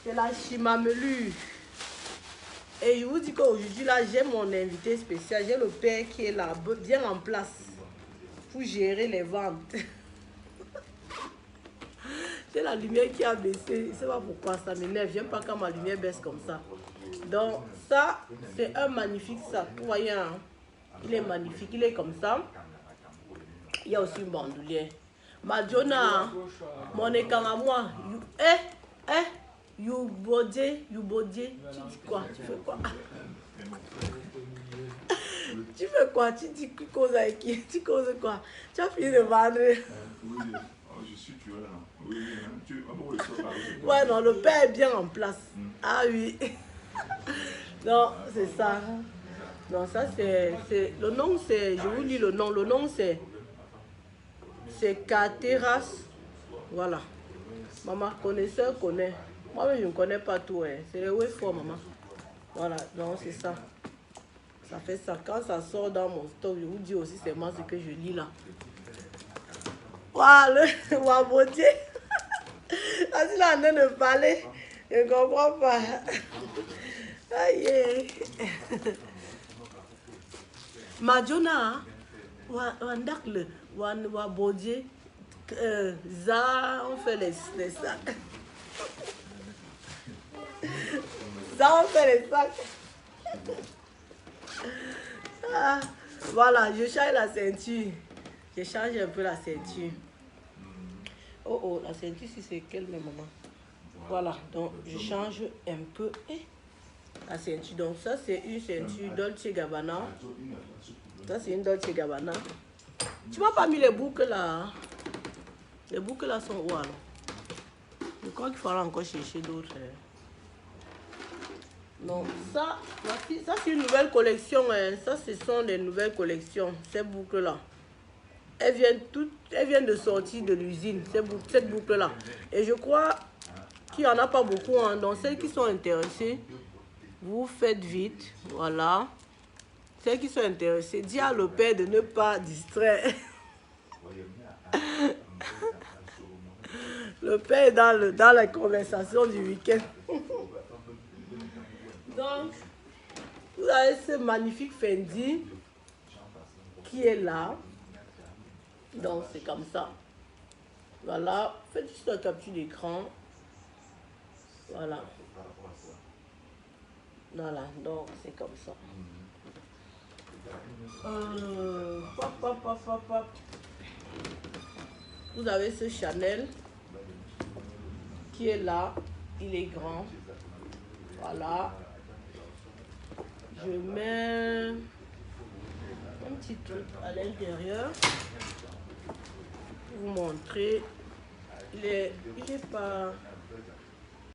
C'est la chimamelu. Et je vous dis qu'aujourd'hui, là, j'ai mon invité spécial. J'ai le père qui est là, bien en place, pour gérer les ventes. C'est la lumière qui a baissé. Je ne sais pas pourquoi, ça m'énerve. J'aime pas quand ma lumière baisse comme ça. Donc, ça, c'est un magnifique sac. Vous voyez, hein? Il est magnifique. Il est comme ça. Il y a aussi une bandoulière. Madonna, mon écran à moi. You body. Tu dis quoi? Tu fais quoi? Tu fais quoi? Tu dis que cause avec qui? Tu causes quoi? Tu as fini de vendre. Oui, je suis tueur. Oui, ouais, non, le père est bien en place. Ah oui. Non, c'est ça. Non, ça c'est. Le nom c'est. Je vous lis le nom. Le nom c'est. C'est Cateras. Voilà. Maman, connaisseur connaît. Moi, je ne connais pas tout. Hein. C'est le Wayford, maman. Voilà, donc c'est ça. Ça fait ça. Quand ça sort dans mon stock, je vous dis aussi c'est moi ce que je lis là. Waouh, le Wabotier. As-tu là en train de parler? Je ne comprends pas. Aïe. Madonna, Wandakle, Wabodier, Ça, on fait les sacs. Ça, on fait les sacs. Ah, voilà, je change la ceinture. Je change un peu la ceinture. Oh, la ceinture, si c'est quelle même maman? Voilà, donc je change un peu la ceinture. Donc ça, c'est une ceinture Dolce Gabbana. Ça, c'est une Dolce Gabbana. Tu m'as pas mis les boucles là? Les boucles là sont où alors? Je crois qu'il faudra encore chercher d'autres. Non, ça c'est une nouvelle collection. Ça, ce sont des nouvelles collections. Ces boucles là. Elles viennent de sortir de l'usine, cette boucle là. Et je crois qu'il n'y en a pas beaucoup. Hein. Donc celles qui sont intéressées, vous faites vite. Voilà. Celles qui sont intéressées, dis à le père de ne pas distraire. Le père est dans la conversation du week-end. Donc, vous avez ce magnifique Fendi qui est là. Donc, c'est comme ça. Voilà. Faites juste la capture d'écran. Voilà. Voilà, donc c'est comme ça. Pop, pop, pop, pop, pop. Vous avez ce Chanel qui est là, il est grand. Voilà. Je mets un petit truc à l'intérieur pour vous montrer. Il est pas